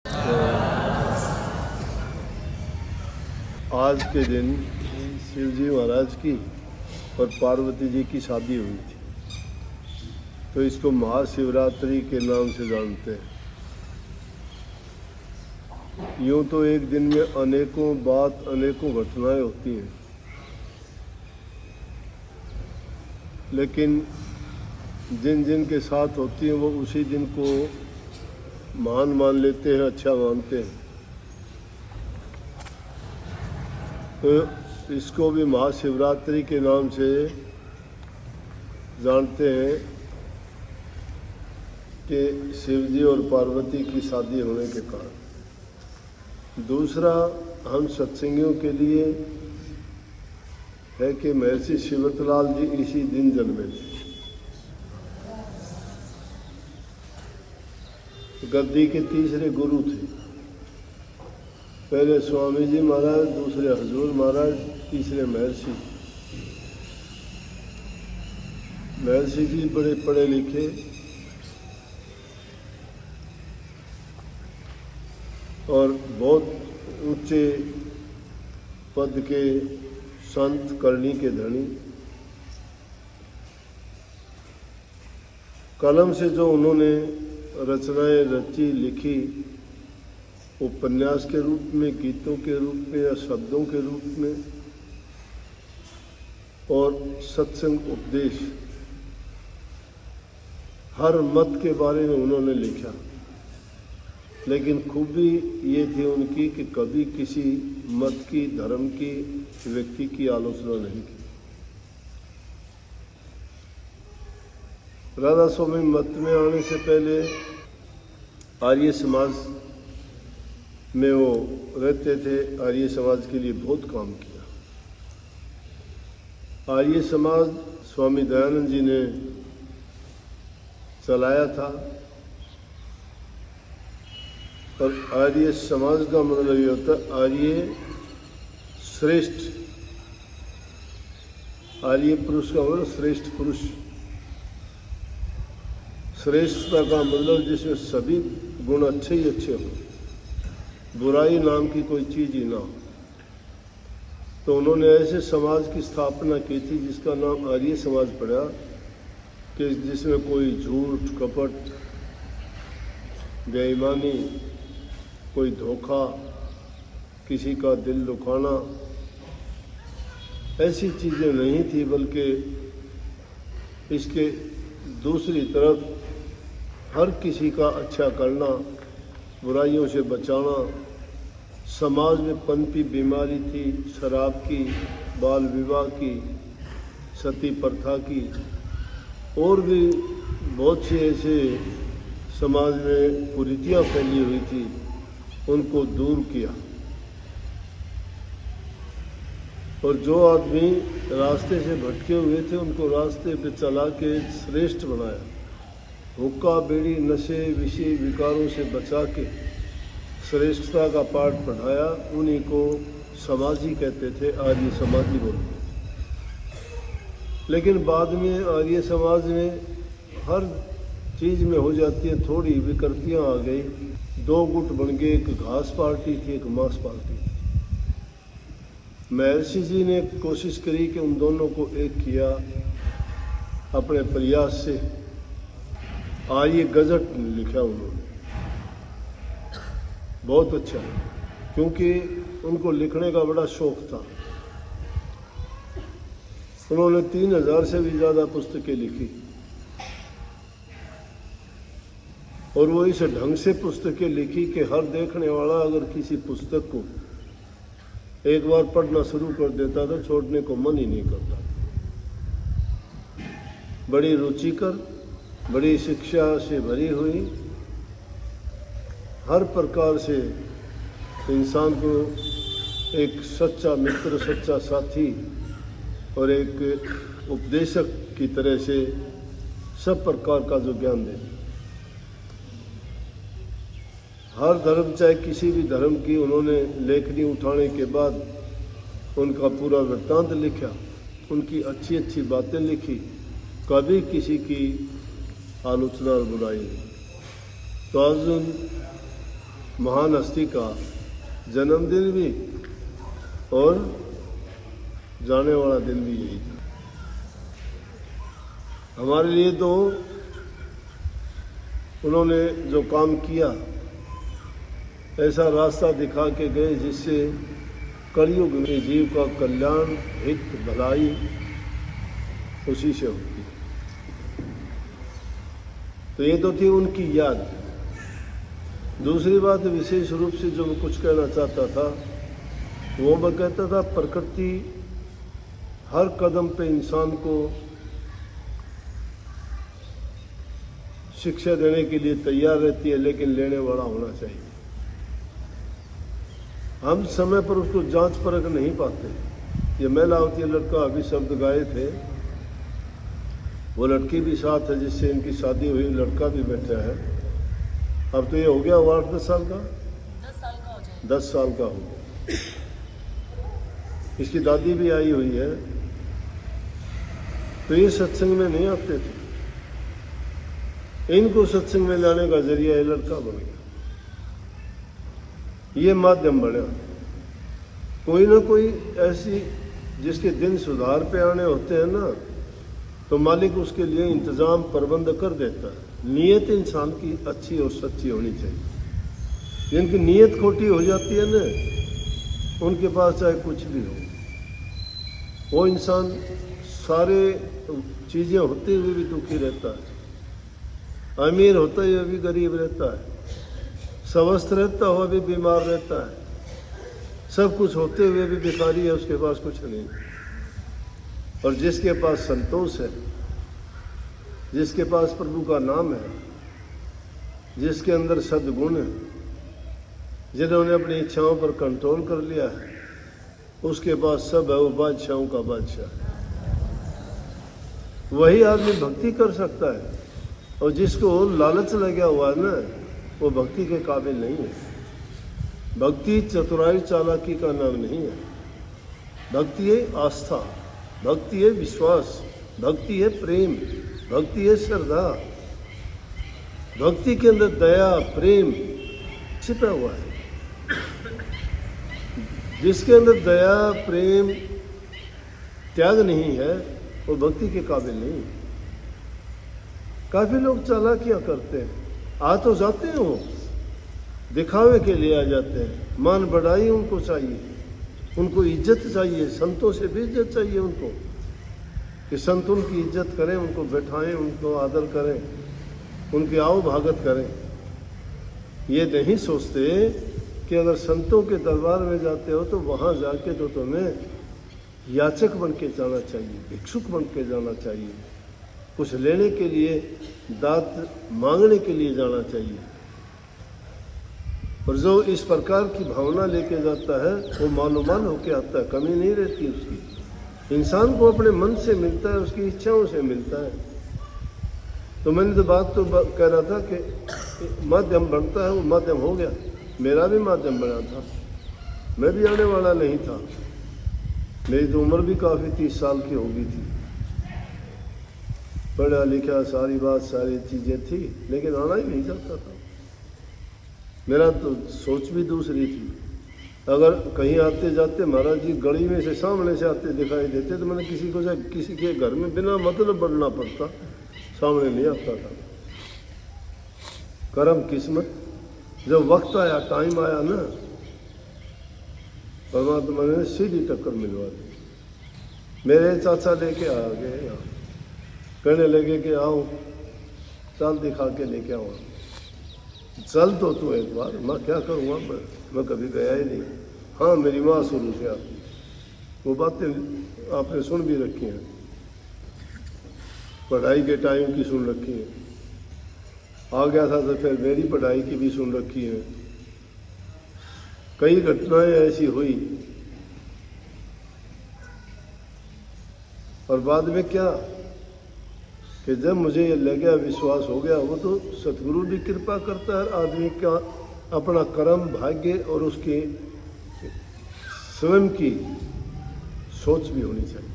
आज के दिन शिव जी महाराज की और पार्वती जी की शादी हुई थी, तो इसको महाशिवरात्रि के नाम से जानते हैं। यूँ तो एक दिन में अनेकों घटनाएं होती हैं, लेकिन जिन जिन के साथ होती हैं वो उसी दिन को महान मान लेते हैं, अच्छा मानते हैं। तो इसको भी महाशिवरात्रि के नाम से जानते हैं कि शिव जी और पार्वती की शादी होने के कारण। दूसरा, हम सत्संगियों के लिए है कि महर्षि शिवतलाल जी इसी दिन जन्मे थे। गद्दी के तीसरे गुरु थे। पहले स्वामी जी महाराज, दूसरे हजूर महाराज, तीसरे महर्षि। महर्षि जी बड़े पढ़े लिखे और बहुत ऊंचे पद के संत, करनी के धनी। कलम से जो उन्होंने रचनाएं रची, लिखी, उपन्यास के रूप में, गीतों के रूप में या शब्दों के रूप में, और सत्संग उपदेश, हर मत के बारे में उन्होंने लिखा। लेकिन खूबी ये थी उनकी कि कभी किसी मत की, धर्म की, व्यक्ति की आलोचना नहीं की। राधा स्वामी मत में आने से पहले आर्य समाज में वो रहते थे। आर्य समाज के लिए बहुत काम किया। आर्य समाज स्वामी दयानंद जी ने चलाया था। और आर्य समाज का मतलब ये होता है आर्य श्रेष्ठ। आर्य पुरुष का मतलब श्रेष्ठ पुरुष। श्रेष्ठता का मतलब जिसमें सभी गुण अच्छे ही अच्छे हों, बुराई नाम की कोई चीज़ ही ना हो। तो उन्होंने ऐसे समाज की स्थापना की थी जिसका नाम आर्य समाज पड़ा, कि जिसमें कोई झूठ, कपट, बेईमानी, कोई धोखा, किसी का दिल दुखाना, ऐसी चीज़ें नहीं थी। बल्कि इसके दूसरी तरफ हर किसी का अच्छा करना, बुराइयों से बचाना। समाज में पनपी बीमारी थी शराब की, बाल विवाह की, सती प्रथा की, और भी बहुत से ऐसे समाज में कुरीतियाँ फैली हुई थी, उनको दूर किया। और जो आदमी रास्ते से भटके हुए थे उनको रास्ते पे चला के श्रेष्ठ बनाया। हुक्का, बीड़ी, नशे, विषय, विकारों से बचा के श्रेष्ठता का पाठ पढ़ाया। उन्हीं को समाजी कहते थे, आर्य समाजी बोलते थे। लेकिन बाद में आर्य समाज में हर चीज़ में हो जाती है थोड़ी विकृतियाँ आ गई। दो गुट बन गए, एक घास पार्टी थी, एक मांस पार्टी थी। महर्षि जी ने कोशिश करी कि उन दोनों को एक किया अपने प्रयास से। आर्य गजट लिखा उन्होंने, बहुत अच्छा, क्योंकि उनको लिखने का बड़ा शौक था। उन्होंने 3000 से भी ज़्यादा पुस्तकें लिखी, और वो इस ढंग से पुस्तकें लिखी कि हर देखने वाला अगर किसी पुस्तक को एक बार पढ़ना शुरू कर देता था, छोड़ने को मन ही नहीं करता था। बड़ी रुचिकर, बड़ी शिक्षा से भरी हुई, हर प्रकार से इंसान को एक सच्चा मित्र, सच्चा साथी और एक उपदेशक की तरह से सब प्रकार का जो ज्ञान देते। हर धर्म, चाहे किसी भी धर्म की, उन्होंने लेखनी उठाने के बाद उनका पूरा वृत्तांत लिखा, उनकी अच्छी अच्छी बातें लिखी, कभी किसी की आलोचना और बुराई नहीं। तो अर्जुन महान हस्ती का जन्मदिन भी और जाने वाला दिन भी यही था। हमारे लिए तो उन्होंने जो काम किया, ऐसा रास्ता दिखा के गए जिससे कलयुग में जीव का कल्याण, हित, भलाई उसी से होती है। तो ये तो थी उनकी याद। दूसरी बात विशेष रूप से जो मैं कुछ कहना चाहता था, वो मैं कहता था प्रकृति हर कदम पे इंसान को शिक्षा देने के लिए तैयार रहती है, लेकिन लेने वाला होना चाहिए। हम समय पर उसको जांच परख नहीं पाते। ये मैं लावती लड़का अभी शब्द गाए थे, वो लड़की भी साथ है जिससे इनकी शादी हुई, लड़का भी बैठा है। अब तो ये हो गया 8-10 साल का, 10 साल का हो गया। इसकी दादी भी आई हुई है। तो ये सत्संग में नहीं आते थे, इनको सत्संग में लाने का जरिया ये लड़का बन गया, ये माध्यम बना। कोई ना कोई ऐसी जिसके दिन सुधार पे आने होते हैं ना, तो मालिक उसके लिए इंतजाम प्रबंध कर देता है। नीयत इंसान की अच्छी और सच्ची होनी चाहिए। जिनकी नीयत खोटी हो जाती है ना, उनके पास चाहे कुछ भी हो, वो इंसान सारे चीज़ें होते हुए भी दुखी रहता है, अमीर होता हुआ भी गरीब रहता है, स्वस्थ रहता हुआ भी बीमार रहता है, सब कुछ होते हुए भी भिखारी है, उसके पास कुछ नहीं। और जिसके पास संतोष है, जिसके पास प्रभु का नाम है, जिसके अंदर सद्गुण है, जिन्होंने अपनी इच्छाओं पर कंट्रोल कर लिया है, उसके पास सब है, वो बादशाहों का बादशाह है। वही आदमी भक्ति कर सकता है। और जिसको लालच लगा हुआ है ना, वो भक्ति के काबिल नहीं है। भक्ति चतुराई चालाकी का नाम नहीं है। भक्ति है आस्था, भक्ति है विश्वास, भक्ति है प्रेम, भक्ति है श्रद्धा। भक्ति के अंदर दया, प्रेम छिपा हुआ है। जिसके अंदर दया, प्रेम, त्याग नहीं है, वो भक्ति के काबिल नहीं है। काफी लोग चालाकियां करते हैं, आ तो जाते हैं, वो दिखावे के लिए आ जाते हैं। मान बढ़ाई उनको चाहिए, उनको इज्जत चाहिए, संतों से भी इज्जत चाहिए उनको, कि संत उनकी इज्जत करें, उनको बैठाएं, उनको आदर करें, उनकी आओ भागत करें। ये नहीं सोचते कि अगर संतों के दरबार में जाते हो तो वहाँ जाके तो तुम्हें याचक बन के जाना चाहिए, भिक्षुक बन के जाना चाहिए, कुछ लेने के लिए, दात मांगने के लिए जाना चाहिए। और जो इस प्रकार की भावना लेके जाता है, वो मालूमान होके आता है, कमी नहीं रहती उसकी। इंसान को अपने मन से मिलता है, उसकी इच्छाओं से मिलता है। तो मैंने तो बात तो कह रहा था कि माध्यम बनता है, वो माध्यम हो गया। मेरा भी माध्यम बना था, मैं भी आने वाला नहीं था। मेरी तो उम्र भी काफ़ी 30 साल की हो गई थी, पढ़ा लिखा सारी बात, सारी चीज़ें थी, लेकिन आना ही नहीं चाहता था। मेरा तो सोच भी दूसरी थी। अगर कहीं आते जाते महाराज जी गली में से सामने से आते दिखाई देते, तो मैंने किसी को किसी के घर में बिना मतलब बढ़ना पड़ता, सामने नहीं आता था। करम किस्मत, जब वक्त आया, टाइम आया ना, परमात्मा ने सीधी टक्कर मिलवा दी। मेरे चाचा लेके आ गए यहाँ, कहने लगे कि आओ चल दिखा के लेके आओ। चल तो तू एक बार। मैं क्या करूँगा, मैं कभी गया ही नहीं। हाँ, मेरी माँ शुरू से आती थी, वो बातें आपने सुन भी रखी हैं, पढ़ाई के टाइम की सुन रखी है। आ गया था तो फिर मेरी पढ़ाई की भी सुन रखी है। कई घटनाएं ऐसी हुई, और बाद में क्या कि जब मुझे ये लग गया, विश्वास हो गया, वो तो सतगुरु भी कृपा करता है। आदमी का अपना कर्म, भाग्य और उसकी स्वयं की सोच भी होनी चाहिए।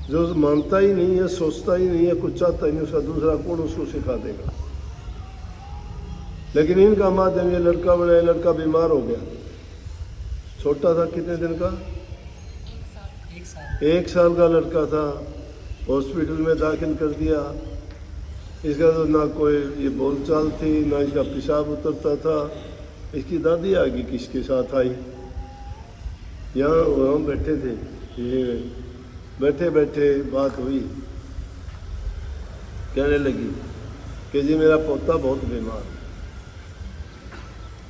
जो मानता ही नहीं है, सोचता ही नहीं है, कुछ चाहता ही नहीं, उसका दूसरा कौन उसको सिखा देगा। लेकिन इनका माध्यम ये लड़का बना, लड़का बीमार हो गया, छोटा था, कितने दिन का, 1 साल का लड़का था, हॉस्पिटल में दाखिल कर दिया। इसका तो ना कोई ये बोलचाल थी, ना इसका पेशाब उतरता था। इसकी दादी आ गई, किसके साथ आई, यहाँ हम बैठे थे, ये बैठे बैठे बात हुई, कहने लगी कि जी मेरा पोता बहुत बीमार है।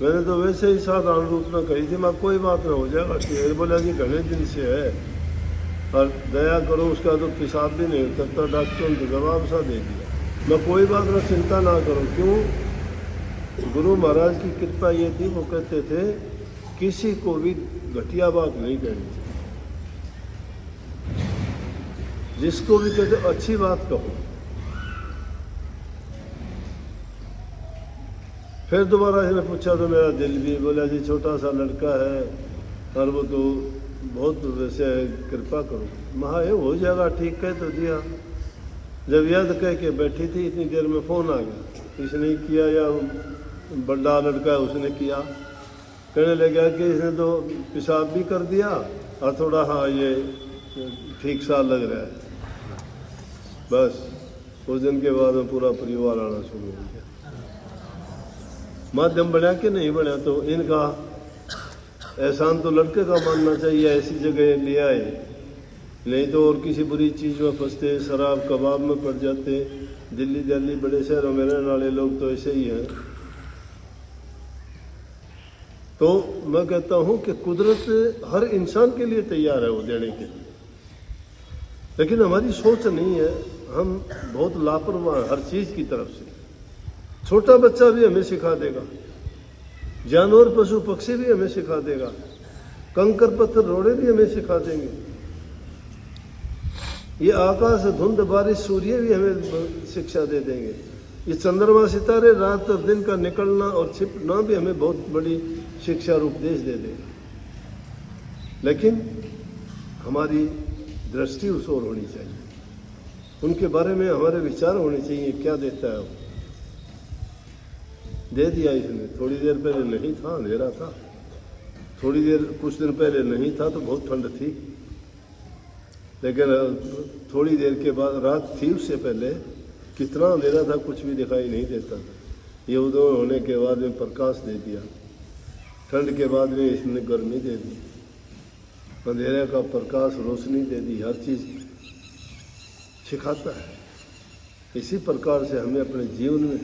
मैंने तो वैसे ही साधारण रूप में कही थी, मैं कोई बात ना, हो जाएगा ठीक। बोला जी घने दिन से है और दया करो, उसका तो पेशाब भी नहीं उतरता, डॉक्टर ने जवाब सा दे दिया। मैं कोई बात ना, चिंता ना करो। क्यों? गुरु महाराज की कृपा ये थी, वो कहते थे किसी को भी घटिया बात नहीं कहनी चाहिए, जिसको भी कहते अच्छी बात कहो। फिर दोबारा इसने पूछा तो मेरा दिल भी, बोला जी छोटा सा लड़का है और वो तो बहुत वैसे कृपा करो। महा ये हो जाएगा ठीक, कह तो दिया। जब याद कह के बैठी थी, इतनी देर में फ़ोन आ गया, इसने किया या बड़ा लड़का है उसने किया। कहने लगा कि इसने तो पेशाब भी कर दिया और थोड़ा हाँ ये ठीक सा लग रहा है। बस उस दिन के बाद में पूरा परिवार आना शुरू हो गया। माध्यम बना कि नहीं बना, तो इनका एहसान तो लड़के का मानना चाहिए, ऐसी जगह ले आए, नहीं तो और किसी बुरी चीज़ में फंसते, शराब कबाब में पड़ जाते। दिल्ली बड़े शहरों में रहने वाले लोग तो ऐसे ही हैं। तो मैं कहता हूँ कि कुदरत हर इंसान के लिए तैयार है वो देने के लिए, लेकिन हमारी सोच नहीं है, हम बहुत लापरवाह हर चीज़ की तरफ से। छोटा बच्चा भी हमें सिखा देगा, जानवर पशु पक्षी भी हमें सिखा देगा, कंकर पत्थर रोड़े भी हमें सिखा देंगे, ये आकाश धुंध बारिश सूर्य भी हमें शिक्षा दे देंगे, ये चंद्रमा सितारे रात और दिन का निकलना और छिपना भी हमें बहुत बड़ी शिक्षा और उपदेश दे देगा। लेकिन हमारी दृष्टि उस ओर होनी चाहिए, उनके बारे में हमारे विचार होने चाहिए, क्या देता है वो। दे दिया इसने, थोड़ी देर पहले नहीं था, अंधेरा था, थोड़ी देर कुछ दिन पहले नहीं था तो बहुत ठंड थी, लेकिन थोड़ी देर के बाद रात थी, उससे पहले कितना अंधेरा था, कुछ भी दिखाई नहीं देता था। ये उदय होने के बाद में प्रकाश दे दिया, ठंड के बाद में इसने गर्मी दे दी, अंधेरे का प्रकाश रोशनी दे दी, हर चीज़ सिखाता है। इसी प्रकार से हमें अपने जीवन में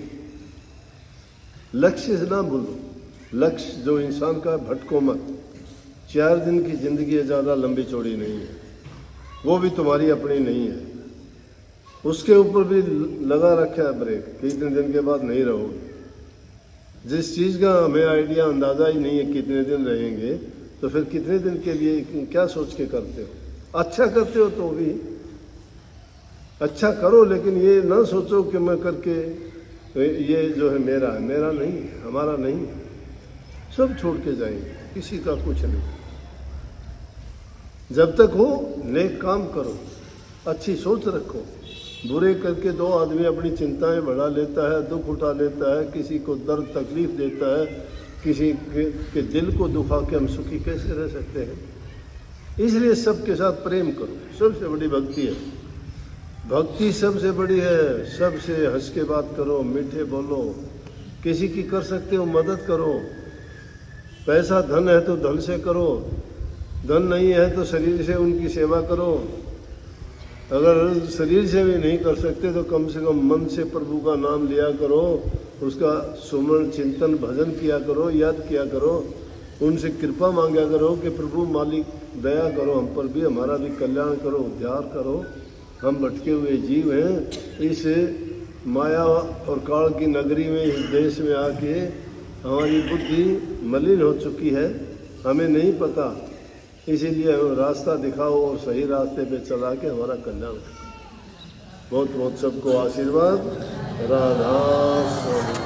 लक्ष्य से ना भूलो, लक्ष्य जो इंसान का भटको मत। 4 दिन की जिंदगी ज़्यादा लंबी चौड़ी नहीं है, वो भी तुम्हारी अपनी नहीं है, उसके ऊपर भी लगा रखा है ब्रेक कि इतने दिन के बाद नहीं रहोगे। जिस चीज़ का हमें आइडिया अंदाज़ा ही नहीं है कितने दिन रहेंगे, तो फिर कितने दिन के लिए क्या सोच के करते हो। अच्छा करते हो तो भी अच्छा करो, लेकिन ये ना सोचो कि मैं करके ये जो है मेरा है, मेरा नहीं है, हमारा नहीं है, सब छोड़ के जाएंगे, किसी का कुछ नहीं। जब तक हो नेक काम करो, अच्छी सोच रखो। बुरे करके 2 आदमी अपनी चिंताएं बढ़ा लेता है, दुख उठा लेता है, किसी को दर्द तकलीफ देता है, किसी के दिल को दुखा के हम सुखी कैसे रह सकते हैं। इसलिए सबके साथ प्रेम करो, सबसे बड़ी भक्ति है। भक्ति सबसे बड़ी है, सबसे हंस के बात करो, मीठे बोलो, किसी की कर सकते हो मदद करो। पैसा धन है तो धन से करो, धन नहीं है तो शरीर से उनकी सेवा करो। अगर शरीर से भी नहीं कर सकते तो कम से कम मन से प्रभु का नाम लिया करो, उसका सुमरण चिंतन भजन किया करो, याद किया करो, उनसे कृपा मांगा करो कि प्रभु मालिक दया करो, हम पर भी, हमारा भी कल्याण करो, उद्धार करो। हम भटके हुए जीव हैं, इस माया और काल की नगरी में, इस देश में आके हमारी बुद्धि मलिन हो चुकी है, हमें नहीं पता। इसीलिए रास्ता दिखाओ और सही रास्ते पे चला के हमारा कल्याण करो। बहुत बहुत सबको आशीर्वाद। राधा स्वामी।